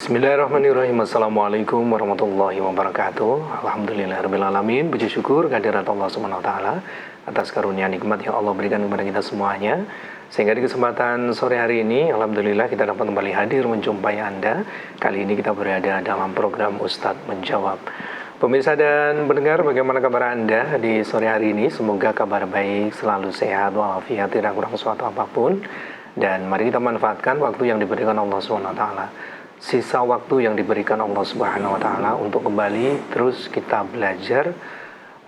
Bismillahirrahmanirrahim. Assalamualaikum warahmatullahi wabarakatuh. Alhamdulillahirrahmanirrahim. Puji syukur kehadirat Allah SWT atas karunia nikmat yang Allah berikan kepada kita semuanya. Sehingga di kesempatan sore hari ini, Alhamdulillah kita dapat kembali hadir menjumpai Anda. Kali ini kita berada dalam program Ustadz Menjawab. Pemirsa dan pendengar, bagaimana kabar Anda di sore hari ini? Semoga kabar baik, selalu sehat, walafiat, tidak kurang suatu apapun. Dan mari kita manfaatkan waktu yang diberikan Allah SWT. Sisa waktu yang diberikan Allah Subhanahu wa taala untuk kembali terus kita belajar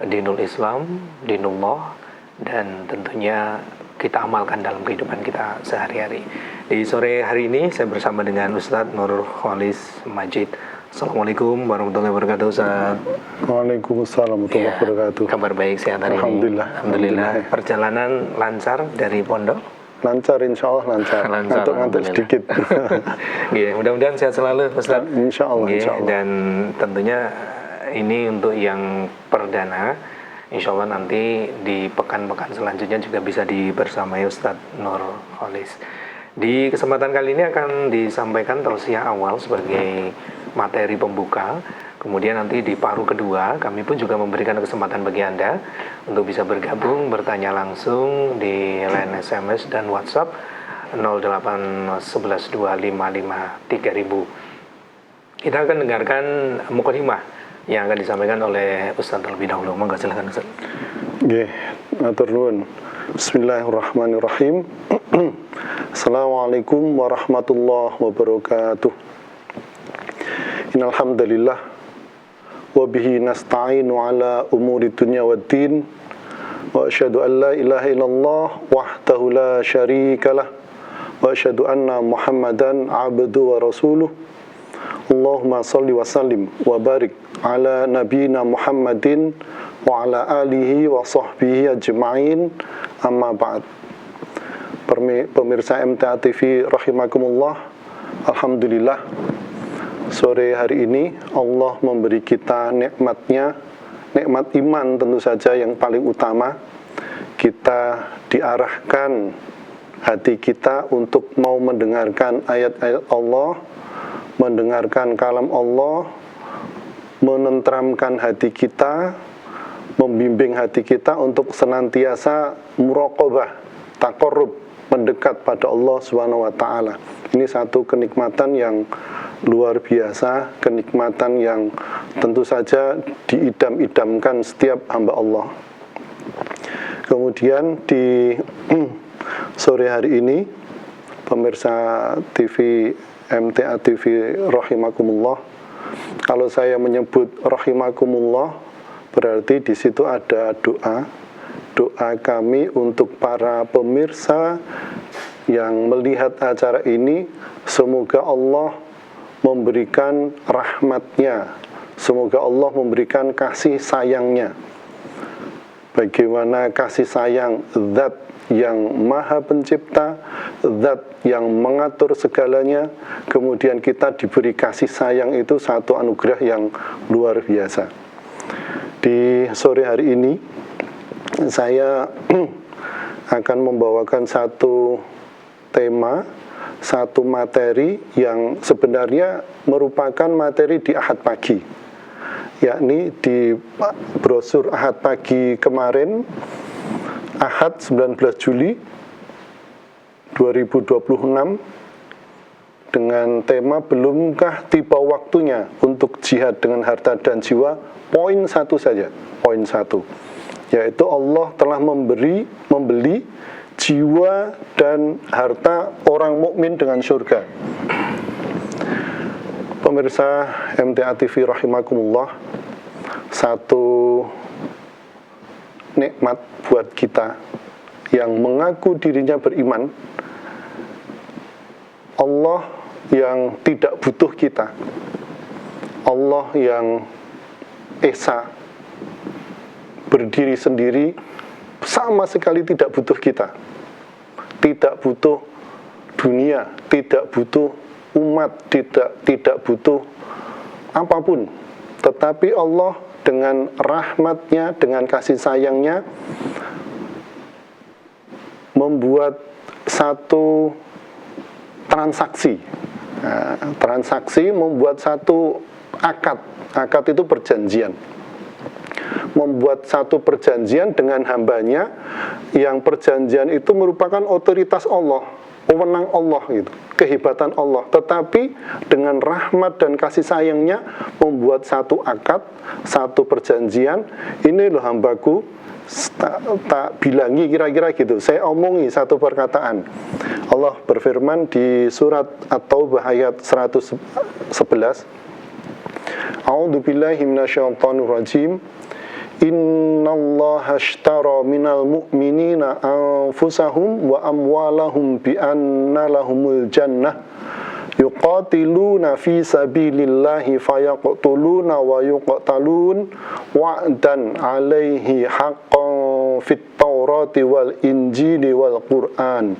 dinul Islam, dinullah, dan tentunya kita amalkan dalam kehidupan kita sehari-hari. Di sore hari ini saya bersama dengan Ustadz Nurholis Majid. Assalamualaikum warahmatullahi wabarakatuh, Ustadz. Waalaikumsalam warahmatullahi wabarakatuh. Kabar baik, sehat hari ini? Alhamdulillah. Perjalanan lancar dari pondok? Lancar, insya Allah lancar. Ngantuk-ngantuk sedikit. Mudah-mudahan sehat selalu, Ustaz. Insya Allah. Dan tentunya ini untuk yang perdana. Insya Allah nanti di pekan-pekan selanjutnya juga bisa dibersamai Ustaz Nurholis. Di kesempatan kali ini akan disampaikan tausiah awal sebagai materi pembuka. Kemudian nanti di paruh kedua kami pun juga memberikan kesempatan bagi Anda untuk bisa bergabung, bertanya langsung di line SMS dan WhatsApp 08112553.000. Kita akan dengarkan mukadimah yang akan disampaikan oleh Ustaz terlebih dahulu. Monggo silakan Ustaz. Nggih, matur nuwun. Bismillahirrahmanirrahim. Assalamualaikum warahmatullahi wabarakatuh. Innal hamdalillah wa bihi nasta'inu ala umuri dunya waddin wa asyhadu an la ilaha illallah wahdahu la syarikalah wa asyhadu anna Muhammadan abduhu wa rasuluh. Allahumma shalli wa sallim wa barik ala nabiyyina Muhammadin wa ala alihi wa sahbihi ajma'in, amma ba'd. Pemirsa MTA TV rahimakumullah, alhamdulillah sore hari ini Allah memberi kita nikmatnya, nikmat iman tentu saja yang paling utama. Kita diarahkan hati kita untuk mau mendengarkan ayat-ayat Allah, mendengarkan kalam Allah, menenteramkan hati kita, membimbing hati kita untuk senantiasa muraqabah, taqarrub, mendekat pada Allah Subhanahu wa taala. Ini satu kenikmatan yang luar biasa, kenikmatan yang tentu saja diidam-idamkan setiap hamba Allah. Kemudian di sore hari ini, pemirsa TV MTA TV rahimakumullah, kalau saya menyebut rahimakumullah berarti di situ ada doa kami untuk para pemirsa yang melihat acara ini. Semoga Allah memberikan rahmatnya, semoga Allah memberikan kasih sayangnya. Bagaimana kasih sayang zat yang maha pencipta, zat yang mengatur segalanya, kemudian kita diberi kasih sayang, itu satu anugerah yang luar biasa. Di sore hari ini saya akan membawakan satu tema, satu materi yang sebenarnya merupakan materi di Ahad pagi, yakni di brosur Ahad pagi kemarin, Ahad 19 Juli 2026, dengan tema belumkah tiba waktunya untuk jihad dengan harta dan jiwa. Poin satu saja, poin satu, yaitu Allah telah membeli jiwa dan harta orang mukmin dengan surga. Pemirsa MTA TV rahimakumullah, satu nikmat buat kita yang mengaku dirinya beriman, Allah yang tidak butuh kita, Allah yang esa, berdiri sendiri, sama sekali tidak butuh kita, tidak butuh dunia, tidak butuh umat, tidak butuh apapun. Tetapi Allah dengan rahmatnya, dengan kasih sayangnya, membuat satu transaksi transaksi membuat satu akad itu perjanjian, membuat satu perjanjian dengan hambanya, yang perjanjian itu merupakan otoritas Allah, wewenang Allah gitu, kehebatan Allah, tetapi dengan rahmat dan kasih sayangnya membuat satu akad, satu perjanjian. Ini loh hambaku, tak bilangi, kira-kira gitu, saya omongi satu perkataan. Allah berfirman di surat At-Taubah ayat 111, A'udzubillahi minasyaitonirrajim. Innallaha ashtara minal mu'minina anfusahum wa amwalahum bi anna lahumul jannah yuqatiluna fi sabilillahi fayaqtuluna wa yuqtalun wa'dan 'alaihi haqqan fit taurati wal injili wal qur'an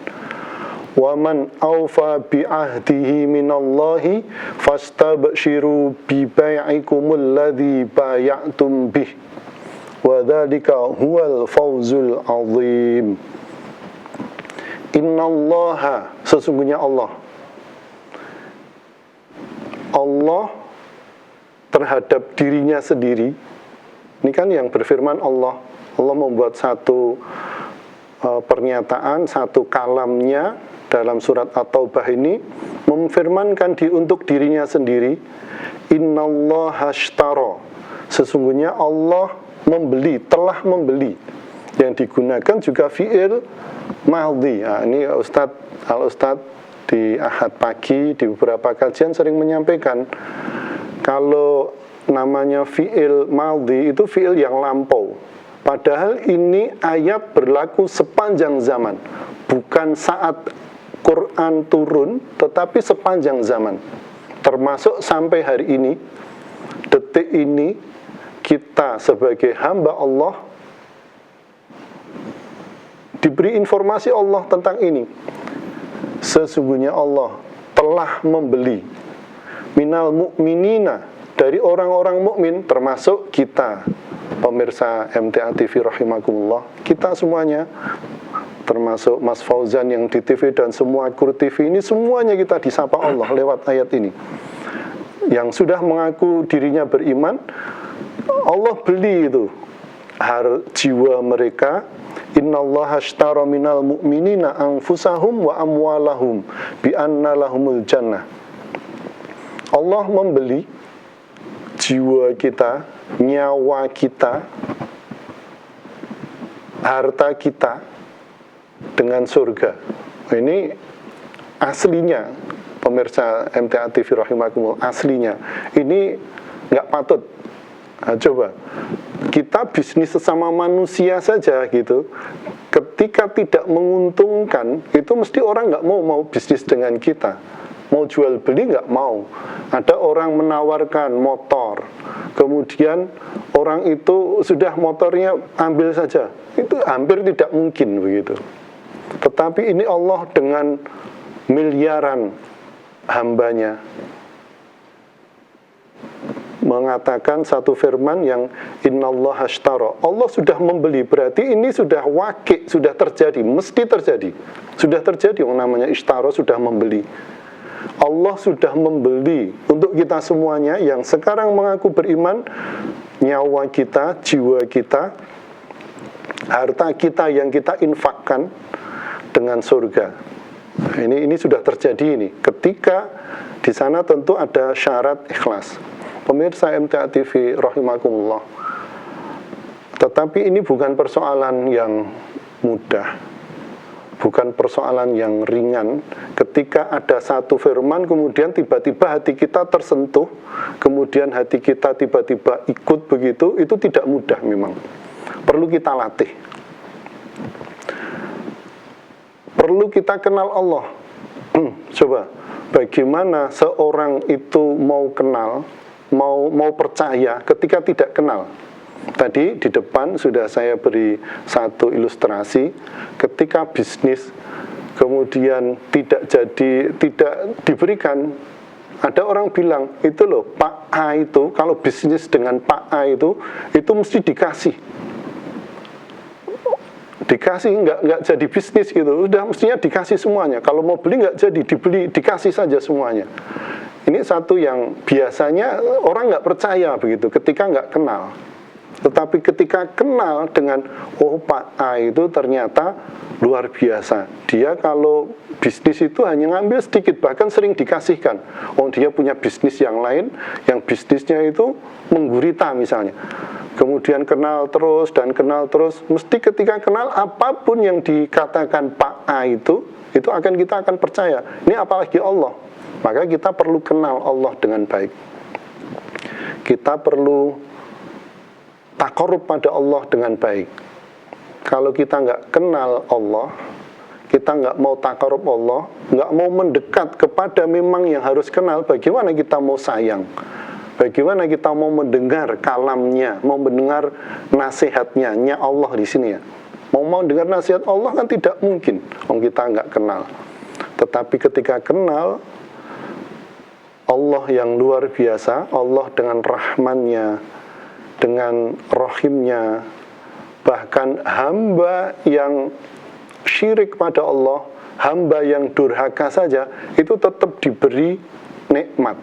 wa man awfa bi ahdihi minallahi fastabshiru bi bai'ikumul ladzi bay'atum bih wa dzalika huwal fawzul azim. Innallaha, sesungguhnya Allah terhadap dirinya sendiri. Ini kan yang berfirman Allah membuat satu pernyataan, satu kalamnya dalam surat At-Taubah ini memfirmankan untuk dirinya sendiri, Innallaha ashtara, sesungguhnya Allah telah membeli. Yang digunakan juga fi'il madhi. Ini Al-Ustadz di Ahad pagi di beberapa kajian sering menyampaikan, kalau namanya fi'il madhi itu fi'il yang lampau. Padahal ini ayat berlaku sepanjang zaman, bukan saat Quran turun, tetapi sepanjang zaman, termasuk sampai hari ini, detik ini. Kita sebagai hamba Allah diberi informasi Allah tentang ini. Sesungguhnya Allah telah membeli minal mu'minina, dari orang-orang mukmin, termasuk kita pemirsa MTA TV rahimakumullah, kita semuanya, termasuk Mas Fauzan yang di TV dan semua kru TV ini, semuanya kita disapa Allah lewat ayat ini. Yang sudah mengaku dirinya beriman, Allah beli itu jiwa mereka. Innallaha ashtara minal mu'minina anfusahum wa amwalahum bi anna lahumul jannah. Allah membeli jiwa kita, nyawa kita, harta kita dengan surga. Ini aslinya, pemirsa MTA TV rahimakumullah, aslinya. Ini nggak patut. Nah, coba kita bisnis sesama manusia saja gitu, ketika tidak menguntungkan, itu mesti orang nggak mau bisnis dengan kita, mau jual beli nggak mau. Ada orang menawarkan motor, kemudian orang itu sudah motornya ambil saja, itu hampir tidak mungkin begitu. Tetapi ini Allah dengan miliaran hambanya mengatakan satu firman yang innallaha ashtara, Allah sudah membeli, berarti ini sudah waqi', sudah terjadi, mesti terjadi, sudah terjadi. Yang namanya ishtara, sudah membeli. Allah sudah membeli untuk kita semuanya yang sekarang mengaku beriman, nyawa kita, jiwa kita, harta kita yang kita infakkan dengan surga. Ini sudah terjadi ini. Ketika di sana tentu ada syarat ikhlas. Pemirsa MTA TV rahimakumullah. Tetapi ini bukan persoalan yang mudah, bukan persoalan yang ringan. Ketika ada satu firman, kemudian tiba-tiba hati kita tersentuh, kemudian hati kita tiba-tiba ikut begitu, itu tidak mudah memang. Perlu kita latih. Perlu kita kenal Allah. Coba, bagaimana seorang itu mau kenal, mau percaya ketika tidak kenal. Tadi di depan sudah saya beri satu ilustrasi, ketika bisnis kemudian tidak diberikan. Ada orang bilang, itu loh Pak A itu, kalau bisnis dengan Pak A itu mesti dikasih. dikasih nggak jadi bisnis gitu, udah mestinya dikasih semuanya. Kalau mau beli nggak jadi, dibeli, dikasih saja semuanya. Ini satu yang biasanya orang nggak percaya begitu ketika nggak kenal. Tetapi ketika kenal dengan, oh Pak A itu ternyata luar biasa. Dia kalau bisnis itu hanya ngambil sedikit, bahkan sering dikasihkan. Oh dia punya bisnis yang lain, yang bisnisnya itu menggurita misalnya. Kemudian kenal terus dan kenal terus. Mesti ketika kenal apapun yang dikatakan Pak A itu kita akan percaya. Ini apalagi Allah. Maka kita perlu kenal Allah dengan baik. Kita perlu takarub pada Allah dengan baik. Kalau kita nggak kenal Allah, kita nggak mau takarub Allah, nggak mau mendekat kepada memang yang harus kenal, bagaimana kita mau sayang? Bagaimana kita mau mendengar kalamnya, mau mendengar nasihatnya, Allah di sini ya. Mau dengar nasihat Allah kan tidak mungkin, kita nggak kenal. Tetapi ketika kenal Allah yang luar biasa, Allah dengan rahmannya, dengan rahimnya, bahkan hamba yang syirik pada Allah, hamba yang durhaka saja, itu tetap diberi nikmat.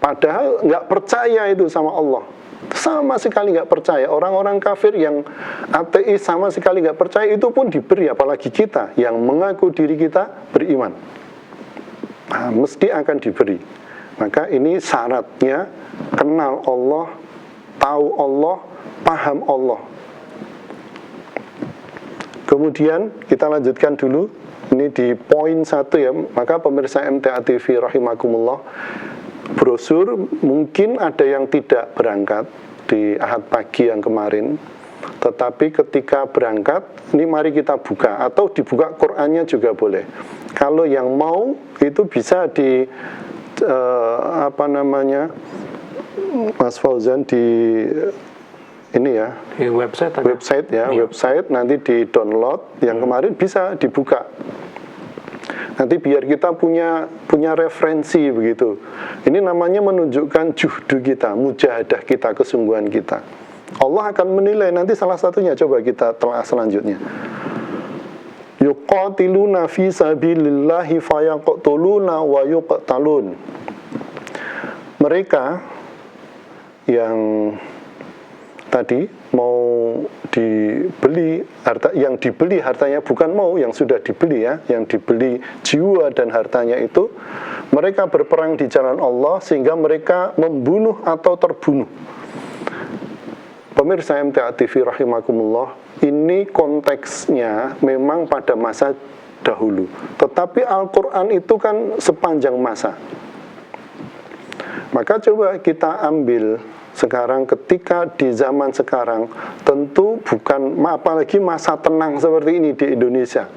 Padahal nggak percaya itu sama Allah, sama sekali nggak percaya. Orang-orang kafir yang ateis sama sekali nggak percaya, itu pun diberi, apalagi kita yang mengaku diri kita beriman. Nah, mesti akan diberi. Maka ini syaratnya kenal Allah, tahu Allah, paham Allah. Kemudian kita lanjutkan dulu. Ini di poin 1 ya. Maka pemirsa MTA TV rahimakumullah, brosur mungkin ada yang tidak berangkat di Ahad pagi yang kemarin. Tetapi ketika berangkat, ini mari kita buka, atau dibuka Qur'annya juga boleh. Kalau yang mau itu bisa di Mas Fauzan di ini ya, di website ya, website nanti di download yang kemarin bisa dibuka. Nanti biar kita punya referensi begitu. Ini namanya menunjukkan juhdu kita, mujahadah kita, kesungguhan kita. Allah akan menilai nanti salah satunya, coba kita telah selanjutnya. Yuqatiluna fi sabilillahi fayaqtuluna wa yuqtalun. Mereka yang tadi mau dibeli yang dibeli hartanya, bukan mau, yang sudah dibeli ya, yang dibeli jiwa dan hartanya itu, mereka berperang di jalan Allah sehingga mereka membunuh atau terbunuh. Pemirsa MTA TV rahimakumullah, ini konteksnya memang pada masa dahulu, tetapi Al-Quran itu kan sepanjang masa. Maka coba kita ambil sekarang, ketika di zaman sekarang, tentu bukan, apalagi masa tenang seperti ini di Indonesia.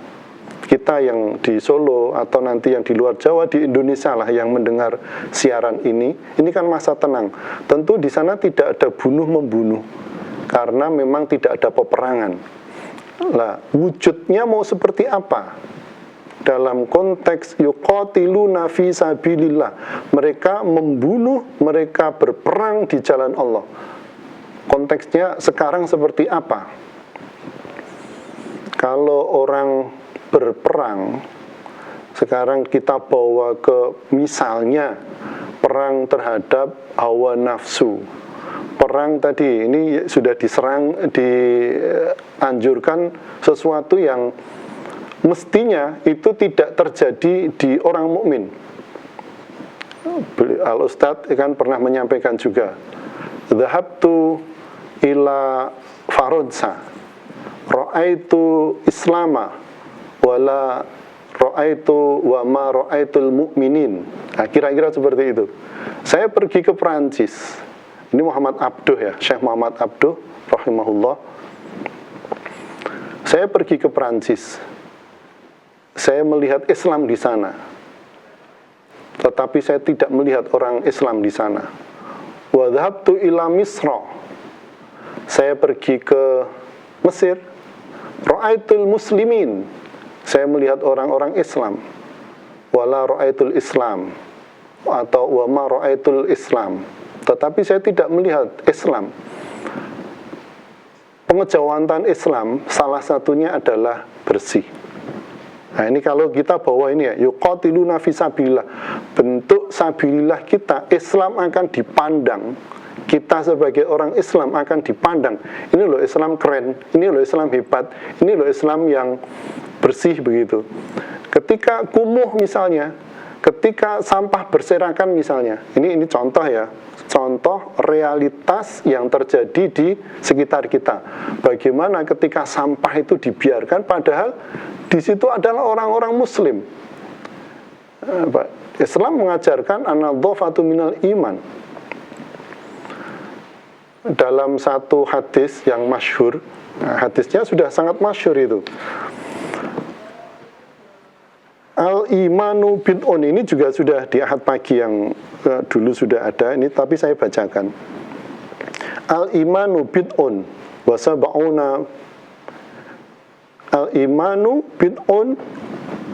Kita yang di Solo atau nanti yang di luar Jawa, di Indonesia lah yang mendengar siaran ini kan masa tenang. Tentu di sana tidak ada bunuh-membunuh, karena memang tidak ada peperangan. Lah, wujudnya mau seperti apa? Dalam konteks yuqatiluna fi sabilillah, mereka membunuh, mereka berperang di jalan Allah. Konteksnya sekarang seperti apa? Kalau orang berperang, sekarang kita bawa ke misalnya perang terhadap hawa nafsu. Perang tadi ini sudah diserang, dianjurkan sesuatu yang mestinya itu tidak terjadi di orang mukmin. Al-Ustadz kan pernah menyampaikan juga, dhahabtu ila Faransa, ra'aitu islama wala ra'aitu wa ma ra'aitul mu'minin. Nah, kira-kira seperti itu. Saya pergi ke Perancis. Ini Muhammad Abduh ya, Syekh Muhammad Abduh rahimahullah. Saya pergi ke Perancis. Saya melihat Islam di sana, tetapi saya tidak melihat orang Islam di sana. Wa dhahabtu ila Misra, saya pergi ke Mesir, ra'aitul muslimin, saya melihat orang-orang Islam. Wala ra'aitul Islam, atau wa ma ra'aitul Islam, tetapi saya tidak melihat Islam. pengejawatan Islam salah satunya adalah bersih. Nah ini kalau kita bawa ini ya, yuqatiluna fi sabilillah, bentuk sabilillah kita, Islam akan dipandang, kita sebagai orang Islam akan dipandang, ini loh Islam keren, ini loh Islam hebat, ini loh Islam yang bersih begitu. Ketika kumuh misalnya, ketika sampah berserakan misalnya, ini contoh ya, contoh realitas yang terjadi di sekitar kita. Bagaimana ketika sampah itu dibiarkan, padahal di situ adalah orang-orang Muslim. Islam mengajarkan an-nadhafatu minal iman. Dalam satu hadis yang masyhur, hadisnya sudah sangat masyhur itu. Al-imanu bid'un, ini juga sudah di ahad pagi yang dulu sudah ada, ini tapi saya bacakan. Al-imanu bid'un wa sab'una, al-imanu bid'un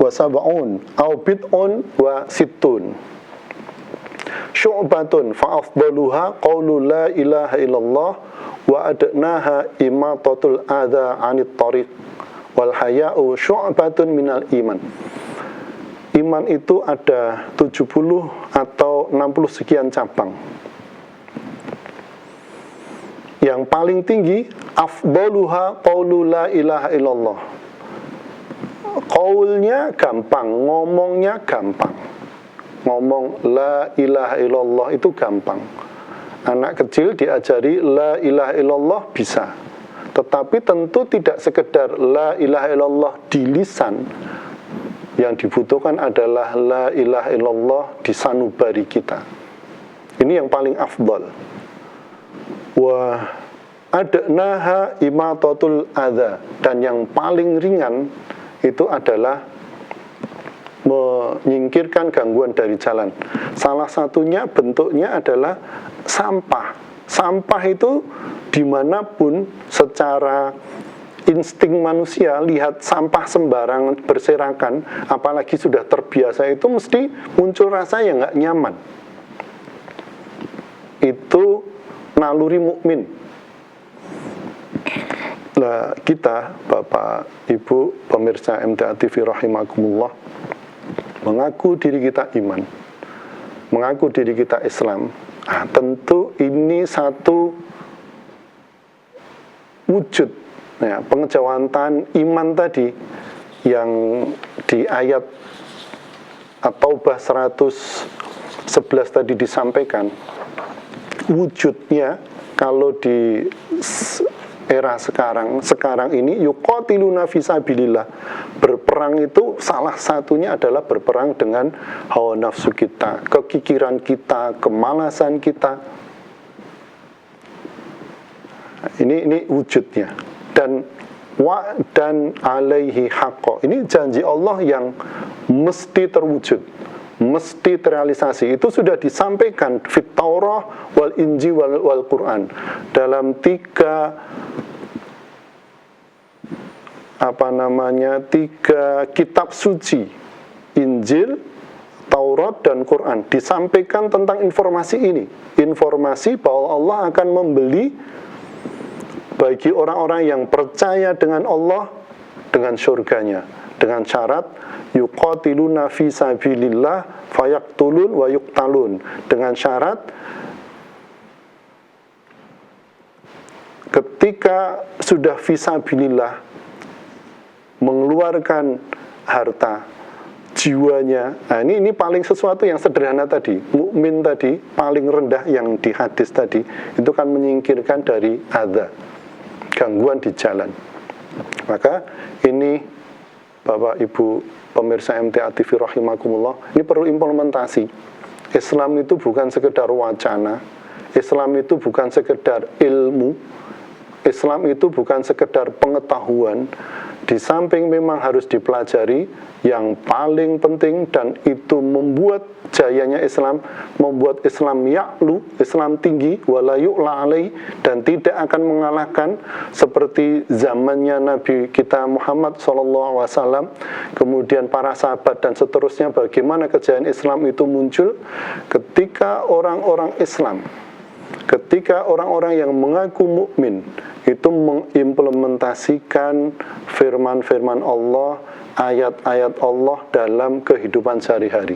wa sab'un au bid'un wa sittun syu'batun fa afdaluha qaulu la ilaha illallah wa adnaha imatatul adza 'anit thariq wal haya'u syu'batun minal iman. Iman itu ada 70 atau 60 sekian cabang. Yang paling tinggi afdaluha qaulu la ilaha illallah. Qaulnya gampang, ngomongnya gampang. Ngomong la ilaha illallah itu gampang. Anak kecil diajari la ilaha illallah bisa. Tetapi tentu tidak sekedar la ilaha illallah di lisan. Yang dibutuhkan adalah la ilaha illallah di sanubari kita. Ini yang paling afdal. Wa adnaha imatatul adza, dan yang paling ringan itu adalah menyingkirkan gangguan dari jalan. Salah satunya bentuknya adalah sampah. Sampah itu dimanapun secara insting manusia lihat sampah sembarangan berserakan, apalagi sudah terbiasa, itu mesti muncul rasa yang nggak nyaman. Itu naluri mukmin. Nah, kita, Bapak, Ibu, pemirsa MTA TV rahimakumullah, mengaku diri kita iman, mengaku diri kita Islam. Nah, tentu ini satu wujud ya, pengejawatan iman tadi yang di ayat At-Taubah 111 tadi disampaikan. Wujudnya kalau di era sekarang ini yuqatiluna fisabilillah, berperang itu salah satunya adalah berperang dengan hawa nafsu kita, kekikiran kita, kemalasan kita. Ini wujudnya. Dan wa'dan alaihi haqqo, ini janji Allah yang mesti terwujud, mesti terrealisasi. Itu sudah disampaikan fit Taurah wal Injil wal Quran, dalam tiga kitab suci, Injil, Taurat dan Quran, disampaikan tentang informasi ini, informasi bahwa Allah akan membeli bagi orang-orang yang percaya dengan Allah dengan surganya, dengan syarat yuqatiluna fi sabilillah fayaqtulun wa yuqtalun, dengan syarat ketika sudah fi sabilillah mengeluarkan harta, jiwanya. Nah, ini paling sesuatu yang sederhana tadi, mukmin tadi paling rendah yang di hadis tadi, itu kan menyingkirkan dari adza, gangguan di jalan. Maka ini Bapak Ibu pemirsa MTA TV rahimakumullah, ini perlu implementasi. Islam itu bukan sekedar wacana, Islam itu bukan sekedar ilmu, Islam itu bukan sekedar pengetahuan. Di samping memang harus dipelajari, yang paling penting dan itu membuat jayanya Islam, membuat Islam ya'lu, Islam tinggi, wala yu'la alaih, dan tidak akan mengalahkan seperti zamannya Nabi kita Muhammad SAW, kemudian para sahabat dan seterusnya. Bagaimana kejayaan Islam itu muncul ketika orang-orang Islam ketika orang-orang yang mengaku mukmin itu mengimplementasikan firman-firman Allah, ayat-ayat Allah dalam kehidupan sehari-hari.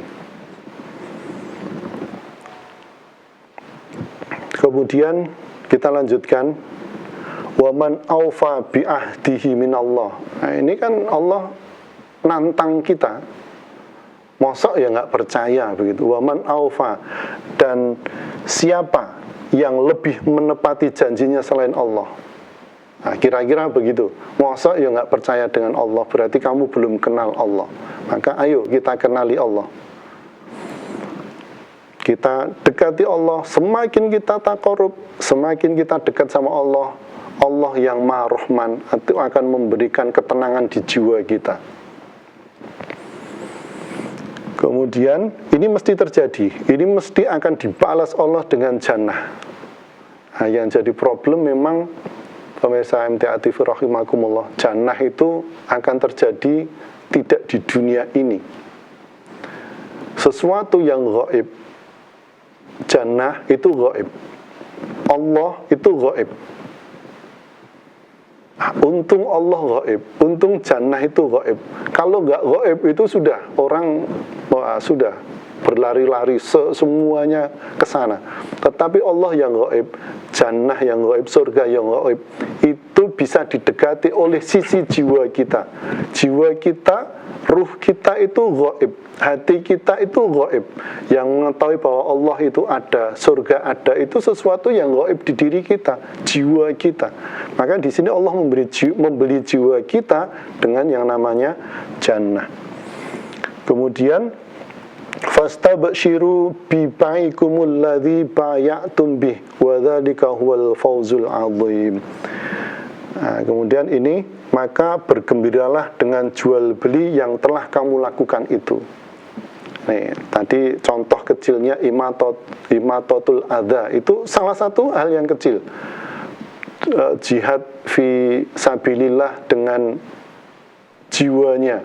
Kemudian kita lanjutkan, waman aufa bi ahdihi minallah. Nah, ini kan Allah nantang kita. Mosok ya nggak percaya begitu. Waman aufa, dan siapa yang lebih menepati janjinya selain Allah? Nah, kira-kira begitu. Mosok ya nggak percaya dengan Allah, berarti kamu belum kenal Allah. Maka ayo kita kenali Allah. Kita dekati Allah. Semakin kita taqarrub, semakin kita dekat sama Allah, Allah yang Maha Rahman itu akan memberikan ketenangan di jiwa kita. Kemudian ini mesti terjadi, ini mesti akan dibalas Allah dengan jannah. Nah, yang jadi problem memang pemirsa MTA TV rahimakumullah, jannah itu akan terjadi tidak di dunia ini. Sesuatu yang gaib, jannah itu gaib, Allah itu gaib. Untung Allah gaib, untung jannah itu gaib. Kalau nggak gaib itu sudah orang sudah berlari-lari semuanya ke sana. Tetapi Allah yang gaib, jannah yang gaib, surga yang gaib, itu bisa didekati oleh sisi jiwa kita. Jiwa kita, ruh kita itu gaib, hati kita itu gaib. Yang mengetahui bahwa Allah itu ada, surga ada, itu sesuatu yang gaib di diri kita, jiwa kita. Maka di sini Allah membeli jiwa kita dengan yang namanya jannah. Kemudian fastabshiru bi baikumul ladzi bay'atum bih wa dzalika huwal fawzul 'adzim. Nah, kemudian ini, maka bergembiralah dengan jual beli yang telah kamu lakukan itu. Nih, tadi contoh kecilnya imatatul adza, itu salah satu hal yang kecil. Jihad fi sabilillah dengan jiwanya,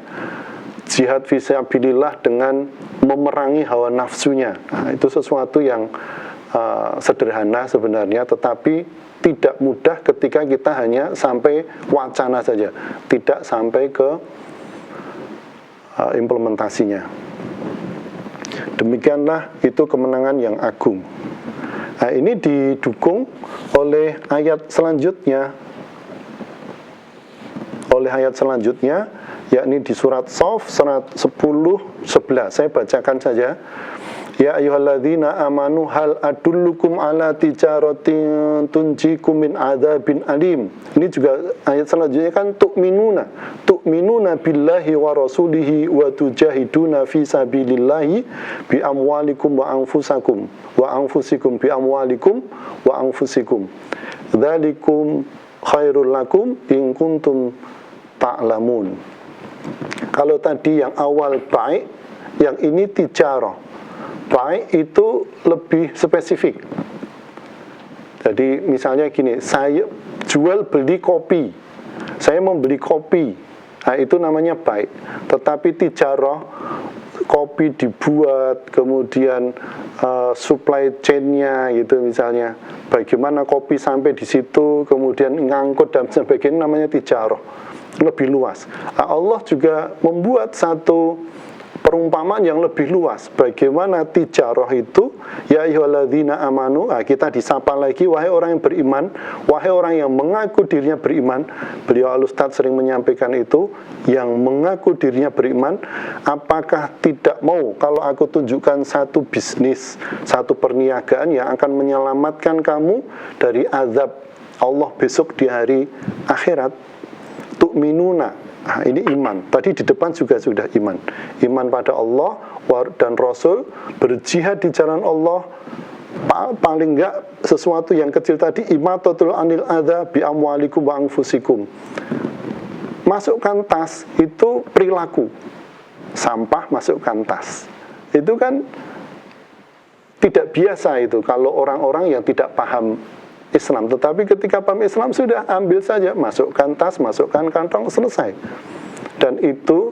jihad fi sabilillah dengan memerangi hawa nafsunya. Nah, itu sesuatu yang sederhana sebenarnya, tetapi tidak mudah ketika kita hanya sampai wacana saja, tidak sampai ke implementasinya. Demikianlah itu kemenangan yang agung. Nah, ini didukung oleh ayat selanjutnya, yakni di surat Shaf, surat 10-11. Saya bacakan saja. Ya ayyuhalladzina amanu hal adullukum ala tijaratin tunjikum min adzabin alim. Ini juga ayat selanjutnya kan tu'minuna billahi wa rasulihi wa tujahiduna fi sabilillahi bi amwalikum wa anfusikum bi amwalikum wa anfusikum. Dzalikum khairul lakum in kuntum ta'lamun. Kalau tadi yang awal baik, yang ini tijarah. Baik itu lebih spesifik. Jadi misalnya gini, saya jual beli kopi, saya membeli kopi, nah itu namanya baik. Tetapi tijarah, kopi dibuat, kemudian supply chain-nya gitu misalnya, bagaimana kopi sampai di situ, kemudian ngangkut dan sebagainya, namanya tijarah, lebih luas. Nah, Allah juga membuat satu perumpamaan yang lebih luas. Bagaimana tijarah itu, ya ayyuhalladzina amanu, kita disapa lagi, wahai orang yang beriman, wahai orang yang mengaku dirinya beriman. Beliau Al-Ustadz sering menyampaikan itu, yang mengaku dirinya beriman, apakah tidak mau kalau aku tunjukkan satu bisnis, satu perniagaan yang akan menyelamatkan kamu dari azab Allah besok di hari akhirat? Tu'minuna. Nah, ini iman. Tadi di depan juga sudah iman. Iman pada Allah dan Rasul, berjihad di jalan Allah. Paling enggak sesuatu yang kecil tadi, imatatul anil adza bi amwalikum wa anfusikum. Masukkan tas itu perilaku. Sampah masukkan tas. Itu kan tidak biasa itu kalau orang-orang yang tidak paham Islam. Tetapi ketika paham Islam sudah ambil saja, masukkan tas, masukkan kantong, selesai. Dan itu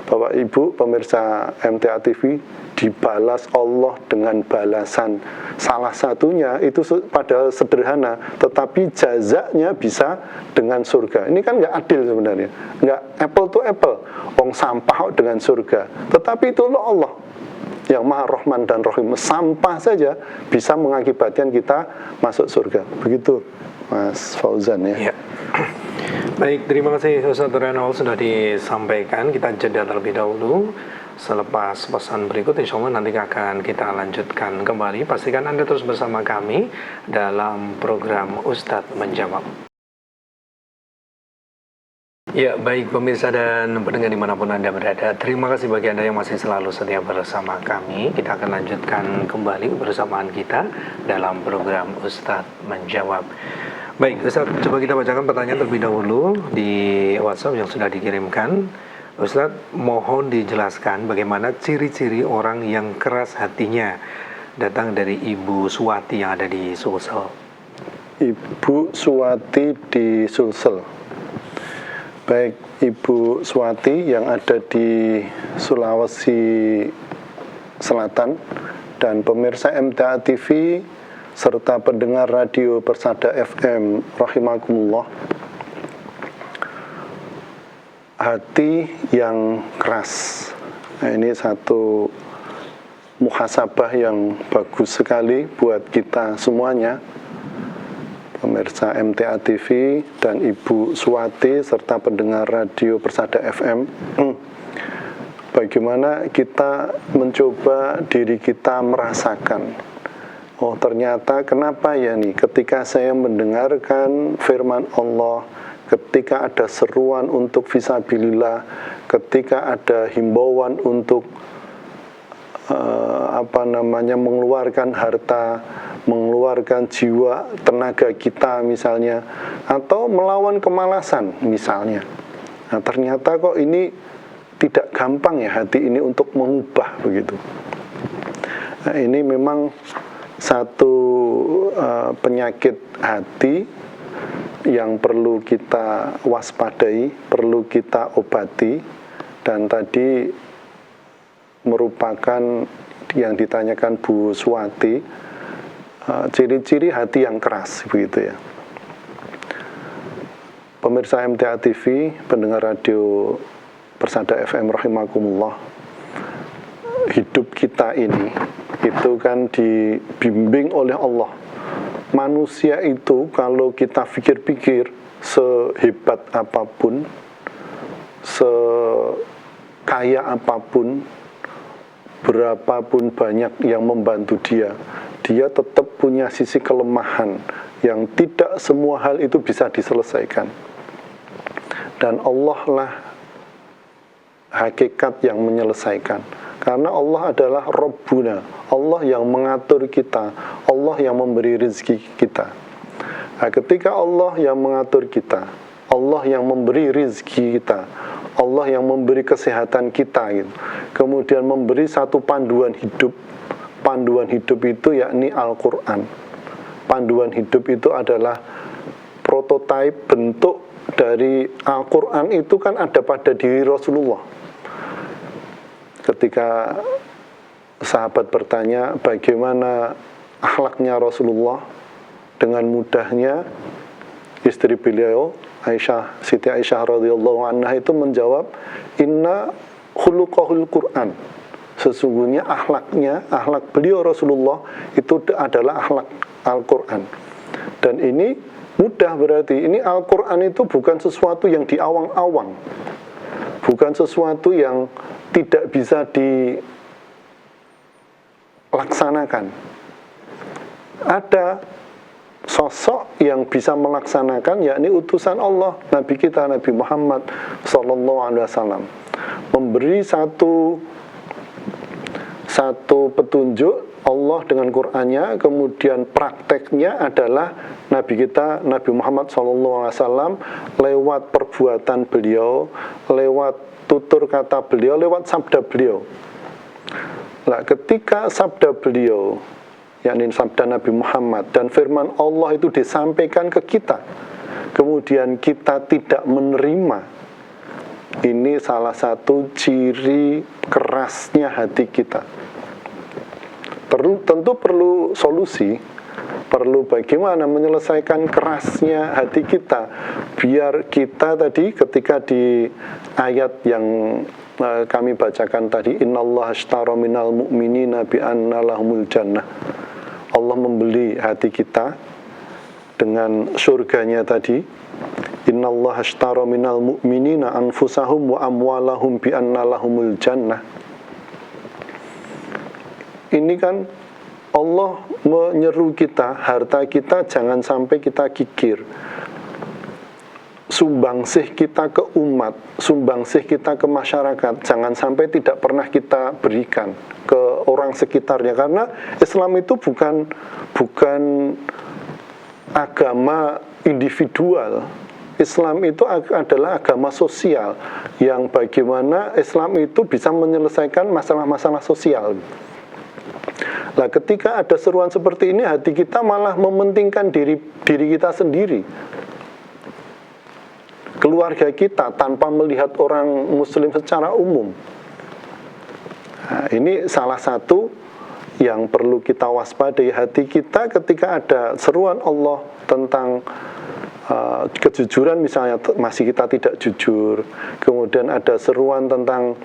Bapak Ibu pemirsa MTA TV dibalas Allah dengan balasan. Salah satunya itu padahal sederhana, tetapi jazanya bisa dengan surga. Ini kan nggak adil sebenarnya, nggak apple to apple. Wong sampah kok dengan surga, tetapi itu Allah yang Maha Rahman dan Rahim. Sampah saja bisa mengakibatkan kita masuk surga. Begitu, Mas Fauzan ya. Baik, terima kasih Ustaz Renol sudah disampaikan. Kita jeda terlebih dahulu. Selepas pesan berikut, insya Allah nanti akan kita lanjutkan kembali. Pastikan Anda terus bersama kami dalam program Ustadz Menjawab. Ya, baik pemirsa dan pendengar dimanapun Anda berada, terima kasih bagi Anda yang masih selalu setia bersama kami. Kita akan lanjutkan kembali bersamaan kita dalam program Ustadz Menjawab. Baik, Ustadz, coba kita bacakan pertanyaan terlebih dahulu di WhatsApp yang sudah dikirimkan. Ustadz, mohon dijelaskan bagaimana ciri-ciri orang yang keras hatinya. Datang dari Ibu Suwati yang ada di Sulsel. Ibu Suwati di Sulsel. Baik, Ibu Suwati yang ada di Sulawesi Selatan dan pemirsa MTA TV serta pendengar radio Persada FM rahimakumullah. Hati yang keras. Nah, ini satu muhasabah yang bagus sekali buat kita semuanya, pemirsa MTA TV dan Ibu Suwati serta pendengar radio Persada FM. Bagaimana kita mencoba diri kita merasakan, oh ternyata kenapa ya nih ketika saya mendengarkan firman Allah, ketika ada seruan untuk fisabilillah, ketika ada himbauan untuk mengeluarkan harta, mengeluarkan jiwa, tenaga kita misalnya, atau melawan kemalasan misalnya. Nah, ternyata kok ini tidak gampang ya hati ini untuk mengubah begitu. Nah, ini memang satu penyakit hati yang perlu kita waspadai, perlu kita obati, dan tadi merupakan yang ditanyakan Bu Suwati, ciri-ciri hati yang keras begitu ya. Pemirsa MTA TV, pendengar radio Persada FM rahimakumullah, hidup kita ini itu kan dibimbing oleh Allah. Manusia itu kalau kita pikir-pikir, sehebat apapun, sekaya apapun, berapapun banyak yang membantu dia tetap punya sisi kelemahan yang tidak semua hal itu bisa diselesaikan. Dan Allah lah hakikat yang menyelesaikan. Karena Allah adalah Rabbuna, Allah yang mengatur kita, Allah yang memberi rezeki kita. Nah, ketika Allah yang mengatur kita, Allah yang memberi rezeki kita, Allah yang memberi kesehatan kita, gitu. Kemudian memberi satu panduan hidup. Panduan hidup itu yakni Al-Quran. Panduan hidup itu adalah prototipe bentuk dari Al-Quran itu kan ada pada diri Rasulullah. Ketika sahabat bertanya bagaimana akhlaknya Rasulullah, dengan mudahnya istri beliau Aisyah, Siti Aisyah radhiyallahu anha itu menjawab, inna khuluqahul Quran. Sesungguhnya akhlak beliau Rasulullah itu adalah akhlak Al-Quran. Dan ini mudah, berarti ini Al-Quran itu bukan sesuatu yang diawang-awang, bukan sesuatu yang tidak bisa dilaksanakan. Ada sosok yang bisa melaksanakan, yakni utusan Allah, Nabi kita, Nabi Muhammad SAW, memberi satu petunjuk Allah dengan Qur'annya, kemudian prakteknya adalah Nabi kita, Nabi Muhammad SAW, lewat perbuatan beliau, lewat tutur kata beliau, lewat sabda beliau. Nah, ketika sabda beliau, yakni sabda Nabi Muhammad dan firman Allah itu disampaikan ke kita, kemudian kita tidak menerima, ini salah satu ciri kerasnya hati kita. Tentu perlu solusi, perlu bagaimana menyelesaikan kerasnya hati kita, biar kita tadi ketika di ayat yang kami bacakan tadi, innallaha ashtara minal mu'minina bi anna lahumul jannah, Allah membeli hati kita dengan surganya tadi, innallaha ashtara minal mu'minina anfusahum wa amwalahum bi anna lahumul jannah. Ini kan Allah menyeru kita, harta kita jangan sampai kita kikir. Sumbangsih kita ke umat, sumbangsih kita ke masyarakat, jangan sampai tidak pernah kita berikan ke orang sekitarnya. Karena Islam itu bukan agama individual. Islam itu adalah agama sosial, yang bagaimana Islam itu bisa menyelesaikan masalah-masalah sosial. Nah, ketika ada seruan seperti ini, hati kita malah mementingkan diri kita sendiri, keluarga kita, tanpa melihat orang muslim secara umum. Nah, ini salah satu yang perlu kita waspadai, hati kita ketika ada seruan Allah tentang kejujuran misalnya, masih kita tidak jujur. Kemudian ada seruan tentang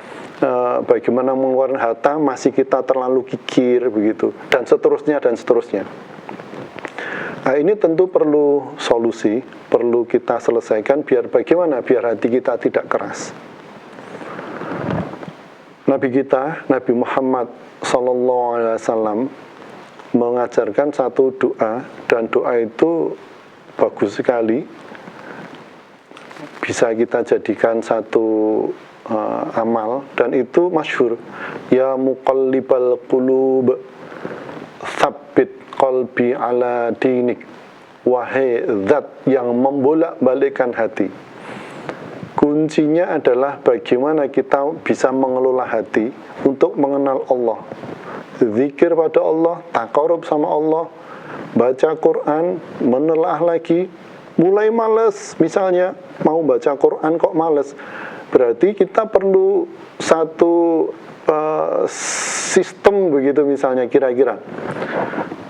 bagaimana mengeluarkan harta, masih kita terlalu kikir begitu, dan seterusnya dan seterusnya. Nah, ini tentu perlu solusi, perlu kita selesaikan biar bagaimana, biar hati kita tidak keras. Nabi kita, Nabi Muhammad SAW mengajarkan satu doa, dan doa itu bagus sekali, bisa kita jadikan satu amal, dan itu masyhur, ya muqallibal qulub tsabbit qalbi ala dinik, wahai zat yang membolak-balikkan hati. Kuncinya adalah bagaimana kita bisa mengelola hati untuk mengenal Allah, zikir pada Allah, taqarrub sama Allah, baca Quran, menelaah lagi. Mulai males, misalnya mau baca Quran kok males, berarti kita perlu satu sistem begitu misalnya, kira-kira.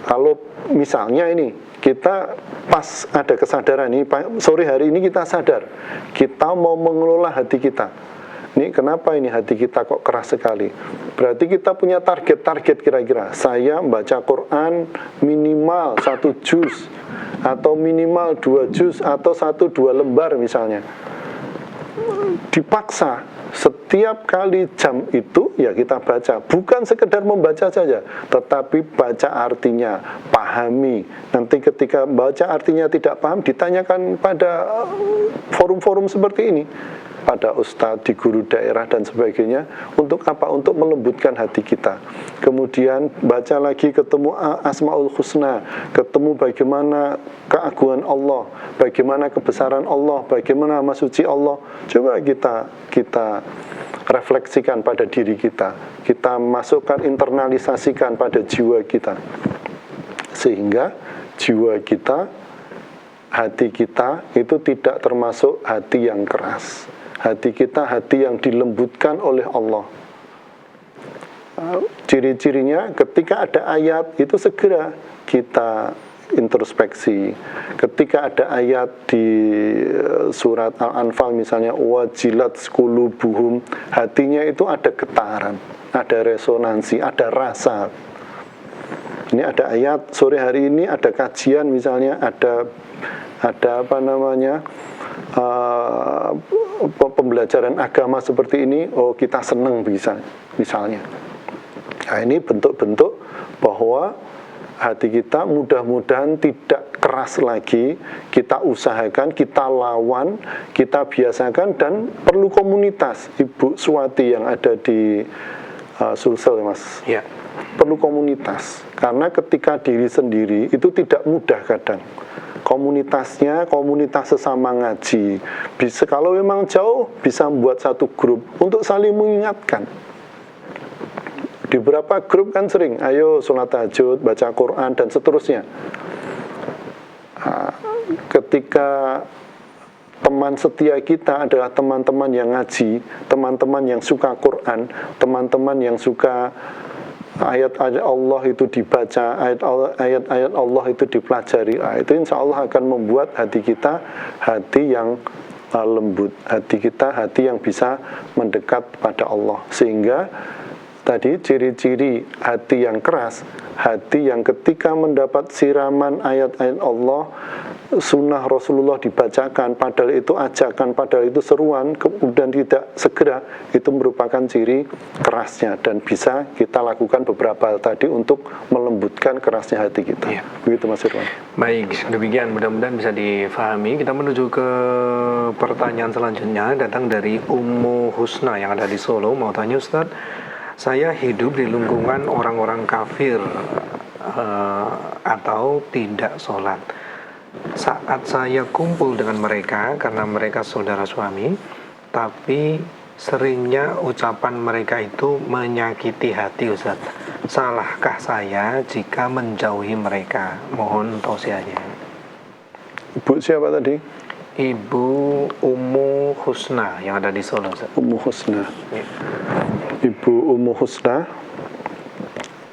Kalau misalnya ini kita pas ada kesadaran ini, sore hari ini kita sadar kita mau mengelola hati kita. Ini kenapa ini hati kita kok keras sekali? Berarti kita punya target kira-kira. Saya membaca Quran minimal 1 juz, atau minimal 2 juz, atau 1-2 lembar misalnya. Dipaksa setiap kali jam itu ya kita baca. Bukan sekedar membaca saja, tetapi baca artinya, pahami. Nanti ketika baca artinya tidak paham, ditanyakan pada forum-forum seperti ini, pada ustadz, di guru daerah dan sebagainya. Untuk apa? Untuk melembutkan hati kita. Kemudian baca lagi, ketemu Asmaul Husna, ketemu bagaimana keagungan Allah, bagaimana kebesaran Allah, bagaimana nama suci Allah. Coba kita refleksikan pada diri kita, kita masukkan, internalisasikan pada jiwa kita, sehingga jiwa kita, hati kita itu tidak termasuk hati yang keras. Hati kita hati yang dilembutkan oleh Allah. Ciri-cirinya ketika ada ayat itu segera kita introspeksi. Ketika ada ayat di surat Al-Anfal misalnya, wajilat qulubuhum, hatinya itu ada getaran, ada resonansi, ada rasa. Ini ada ayat, sore hari ini ada kajian misalnya, ada apa namanya, pembelajaran agama seperti ini, oh kita senang bisa misalnya. Nah, ini bentuk-bentuk bahwa hati kita mudah-mudahan tidak keras lagi. Kita usahakan, kita lawan, kita biasakan, dan perlu komunitas. Ibu Swati yang ada di Sulsel, Mas, ya, perlu komunitas, karena ketika diri sendiri itu tidak mudah kadang. Komunitasnya, komunitas sesama ngaji, bisa kalau memang jauh bisa membuat satu grup untuk saling mengingatkan. Di beberapa grup kan sering, ayo sholat tahajud, baca Quran dan seterusnya. Ketika teman setia kita adalah teman-teman yang ngaji, teman-teman yang suka Quran, teman-teman yang suka ayat-ayat Allah itu dibaca, ayat-ayat Allah itu dipelajari, itu insya Allah akan membuat hati kita hati yang lembut, hati kita hati yang bisa mendekat pada Allah. Sehingga tadi ciri-ciri hati yang keras, hati yang ketika mendapat siraman ayat-ayat Allah, sunnah Rasulullah dibacakan, padahal itu ajakan, padahal itu seruan, kemudian tidak segera, itu merupakan ciri kerasnya, dan bisa kita lakukan beberapa hal tadi untuk melembutkan kerasnya hati kita. Ya. Begitu Mas Irwan. Baik, demikian mudah-mudahan bisa difahami. Kita menuju ke pertanyaan selanjutnya, datang dari Ummu Husna yang ada di Solo. Mau tanya Ustaz, saya hidup di lingkungan orang-orang kafir atau tidak sholat. Saat saya kumpul dengan mereka, karena mereka saudara suami, tapi seringnya ucapan mereka itu menyakiti hati Ustaz. Salahkah saya jika menjauhi mereka? Mohon tausiahnya. Ibu siapa tadi? Ibu Ummu Husna yang ada di Solo Ustaz. Ummu Husna. Ya. Ibu Ummu Husna,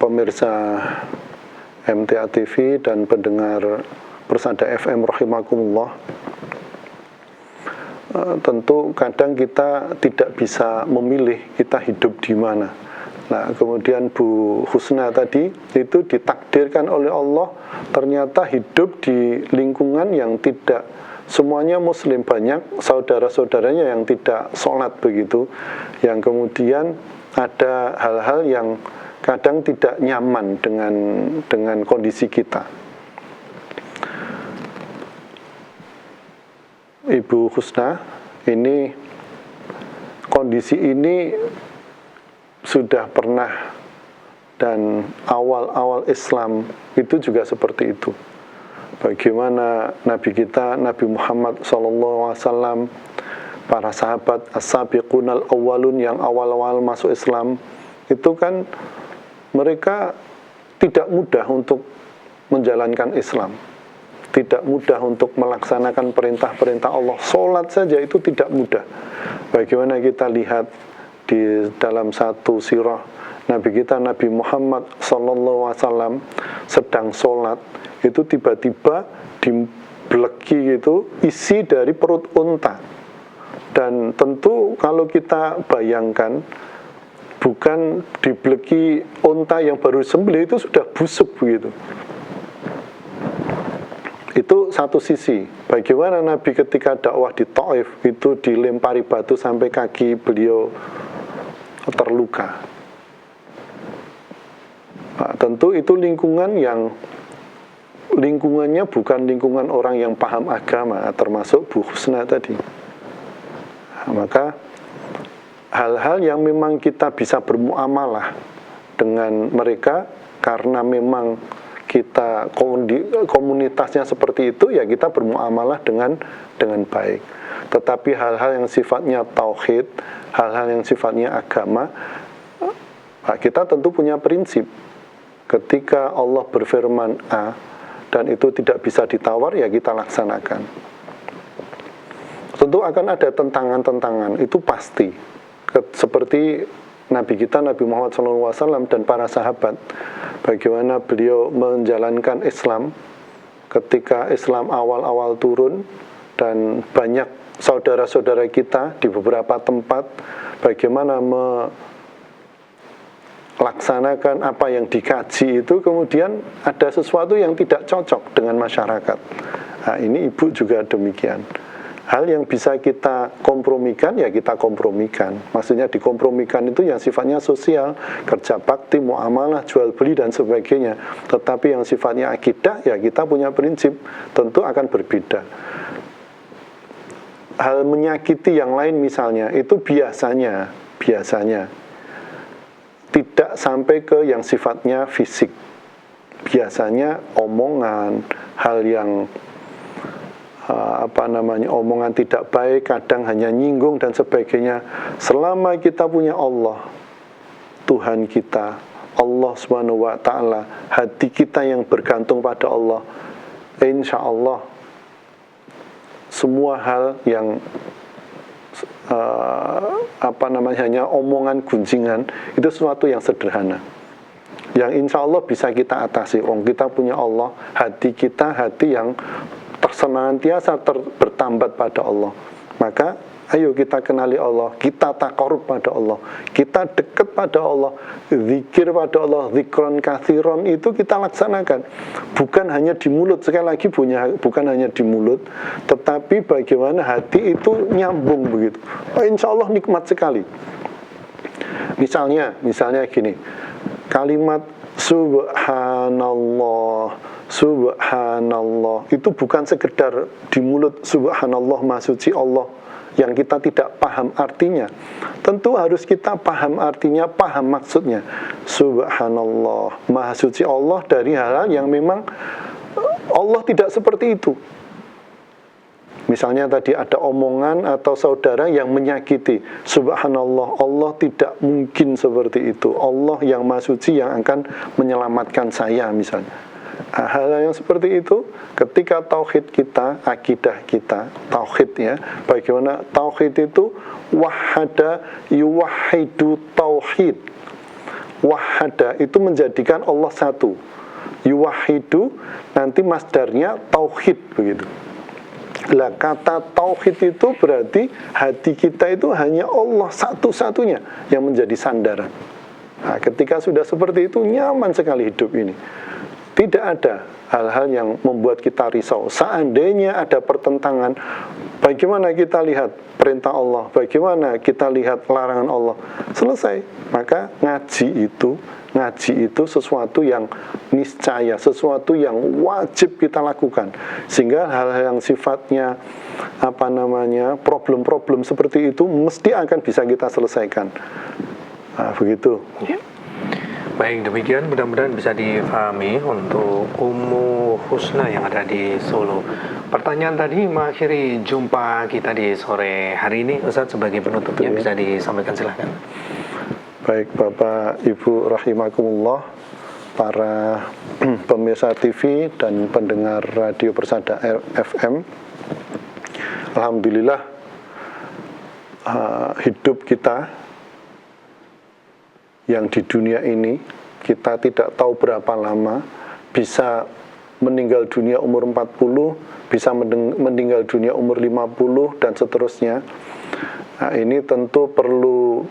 pemirsa MTA TV dan pendengar Persada FM rahimakumullah. Tentu kadang kita tidak bisa memilih kita hidup di mana. Nah, kemudian Bu Husna tadi itu ditakdirkan oleh Allah ternyata hidup di lingkungan yang tidak semuanya muslim, banyak saudara-saudaranya yang tidak sholat begitu, yang kemudian ada hal-hal yang kadang tidak nyaman dengan kondisi kita. Ibu Husna, ini kondisi ini sudah pernah, dan awal-awal Islam itu juga seperti itu. Bagaimana Nabi kita, Nabi Muhammad SAW, para sahabat as-sabiqunal awwalun yang awal-awal masuk Islam, itu kan mereka tidak mudah untuk menjalankan Islam, tidak mudah untuk melaksanakan perintah-perintah Allah. Sholat saja itu tidak mudah. Bagaimana kita lihat di dalam satu sirah Nabi kita, Nabi Muhammad SAW sedang sholat, itu tiba-tiba dibeleki gitu isi dari perut unta. Dan tentu kalau kita bayangkan, bukan dibeleki unta yang baru sembelih, itu sudah busuk begitu. Itu satu sisi. Bagaimana Nabi ketika dakwah di Taif itu dilempari batu sampai kaki beliau terluka. Nah, tentu itu lingkungannya bukan lingkungan orang yang paham agama, termasuk Bu Husna tadi. Nah, maka hal-hal yang memang kita bisa bermuamalah dengan mereka karena memang kita komunitasnya seperti itu, ya kita bermuamalah dengan baik. Tetapi hal-hal yang sifatnya tauhid, hal-hal yang sifatnya agama, kita tentu punya prinsip. Ketika Allah berfirman A dan itu tidak bisa ditawar, ya kita laksanakan. Tentu akan ada tentangan-tentangan, itu pasti. Seperti Nabi kita, Nabi Muhammad SAW dan para sahabat, bagaimana beliau menjalankan Islam ketika Islam awal-awal turun, dan banyak saudara-saudara kita di beberapa tempat bagaimana melaksanakan apa yang dikaji itu, kemudian ada sesuatu yang tidak cocok dengan masyarakat. Nah, ini ibu juga demikian. Hal yang bisa kita kompromikan, ya kita kompromikan. Maksudnya dikompromikan itu yang sifatnya sosial, kerja bakti, muamalah, jual beli dan sebagainya. Tetapi yang sifatnya akidah, ya kita punya prinsip, tentu akan berbeda. Hal menyakiti yang lain misalnya, itu biasanya tidak sampai ke yang sifatnya fisik. Biasanya omongan, hal yang omongan tidak baik, kadang hanya nyinggung dan sebagainya. Selama kita punya Allah, Tuhan kita, Allah Subhanahu wa Ta'ala, hati kita yang bergantung pada Allah, insya Allah semua hal yang hanya omongan gunjingan, itu sesuatu yang sederhana. yang insya Allah bisa kita atasi. Kita punya Allah, hati kita hati yang senantiasa bertambat pada Allah. Maka ayo kita kenali Allah, kita taqarrub pada Allah, kita dekat pada Allah, zikir pada Allah, zikron kathiron itu kita laksanakan. Bukan hanya di mulut, sekali lagi bukan hanya di mulut, tetapi bagaimana hati itu nyambung begitu. Insya Allah nikmat sekali. Misalnya gini, kalimat subhanallah, subhanallah itu bukan sekedar di mulut subhanallah maha suci Allah yang kita tidak paham artinya. Tentu harus kita paham artinya, paham maksudnya. Subhanallah, maha suci Allah dari hal-hal yang memang Allah tidak seperti itu. Misalnya tadi ada omongan atau saudara yang menyakiti. Subhanallah, Allah tidak mungkin seperti itu. Allah yang maha suci yang akan menyelamatkan saya misalnya. Hal yang seperti itu ketika tauhid kita, akidah kita, tauhid ya, bagaimana tauhid itu wahada yuwahidu tauhid. Wahada itu menjadikan Allah satu. Yuwahidu nanti masdarnya tauhid begitu. Lah kata tauhid itu berarti hati kita itu hanya Allah satu-satunya yang menjadi sandaran. Nah, ketika sudah seperti itu nyaman sekali hidup ini. Tidak ada hal-hal yang membuat kita risau. Seandainya ada pertentangan, bagaimana kita lihat perintah Allah, bagaimana kita lihat larangan Allah, selesai. Maka ngaji itu sesuatu yang niscaya, sesuatu yang wajib kita lakukan. Sehingga hal-hal yang sifatnya problem-problem seperti itu mesti akan bisa kita selesaikan. Nah, begitu. Baik, demikian mudah-mudahan bisa difahami untuk Ummu Husna yang ada di Solo. Pertanyaan tadi mengakhiri jumpa kita di sore hari ini. Ustaz sebagai penutupnya bisa disampaikan, silahkan. Baik Bapak Ibu rahimakumullah, para pemirsa TV dan pendengar Radio Persada FM. Alhamdulillah hidup kita yang di dunia ini kita tidak tahu berapa lama, bisa meninggal dunia umur 40, bisa meninggal dunia umur 50 dan seterusnya. Nah, ini tentu perlu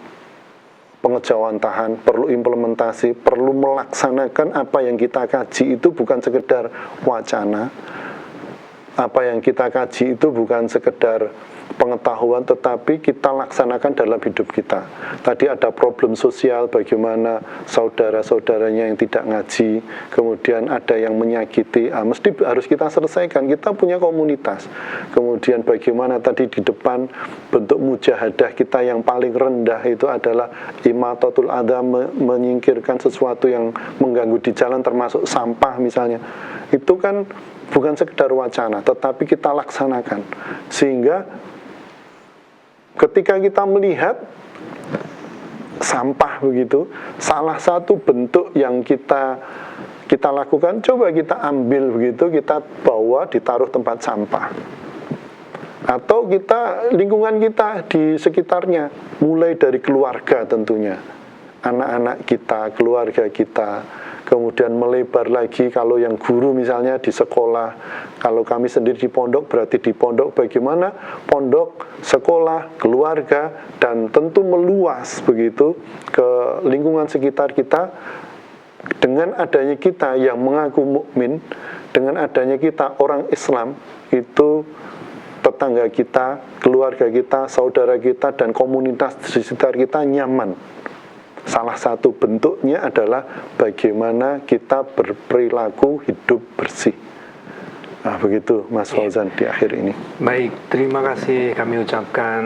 pengejawantahan, perlu implementasi, perlu melaksanakan apa yang kita kaji itu bukan sekedar wacana. Apa yang kita kaji itu bukan sekedar pengetahuan, tetapi kita laksanakan dalam hidup kita. Tadi ada problem sosial, bagaimana saudara-saudaranya yang tidak ngaji, kemudian ada yang menyakiti, mesti harus kita selesaikan. Kita punya komunitas. Kemudian bagaimana tadi di depan bentuk mujahadah kita yang paling rendah itu adalah imatatul adha, menyingkirkan sesuatu yang mengganggu di jalan, termasuk sampah misalnya. Itu kan bukan sekedar wacana, tetapi kita laksanakan. Sehingga ketika kita melihat sampah begitu, salah satu bentuk yang kita lakukan, coba kita ambil begitu, kita bawa, ditaruh tempat sampah. Atau kita, lingkungan kita di sekitarnya, mulai dari keluarga tentunya. Anak-anak kita, keluarga kita, kemudian melebar lagi kalau yang guru misalnya di sekolah, kalau kami sendiri di pondok berarti di pondok, bagaimana pondok, sekolah, keluarga, dan tentu meluas begitu ke lingkungan sekitar kita. Dengan adanya kita yang mengaku mukmin, dengan adanya kita orang Islam, itu tetangga kita, keluarga kita, saudara kita, dan komunitas di sekitar kita nyaman. Salah satu bentuknya adalah bagaimana kita berperilaku hidup bersih. Nah, begitu Mas Fauzan di akhir ini. Baik, terima kasih kami ucapkan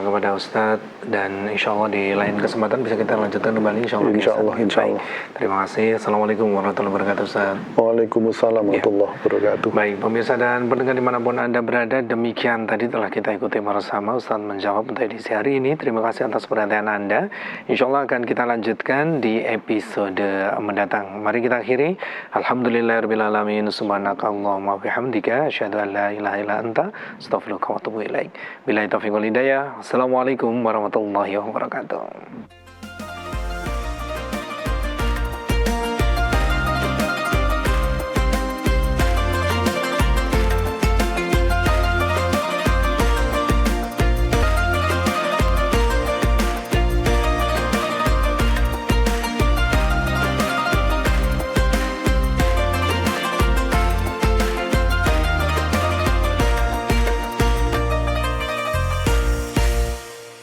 kepada Ustadz, dan insya Allah di lain kesempatan bisa kita lanjutkan kembali insya Allah. Insya Allah. Terima kasih. Assalamualaikum warahmatullahi wabarakatuh, Ustadz. Waalaikumsalam warahmatullahi wabarakatuh. Baik, pemirsa dan pendengar dimanapun Anda berada, demikian tadi telah kita ikuti bersama Ustadz menjawab untuk edisi hari ini. Terima kasih atas perhatian Anda. Insya Allah akan kita lanjutkan di episode mendatang. Mari kita akhiri. Alhamdulillahirrahmanirrahim. Subhanakallahumma wa bihamdika asyhadu an la ilaha illa anta astaghfiruka wa atubu ilaik. Billahi taufiq wal hidayah. Assalamualaikum warahmatullahi wabarakatuh.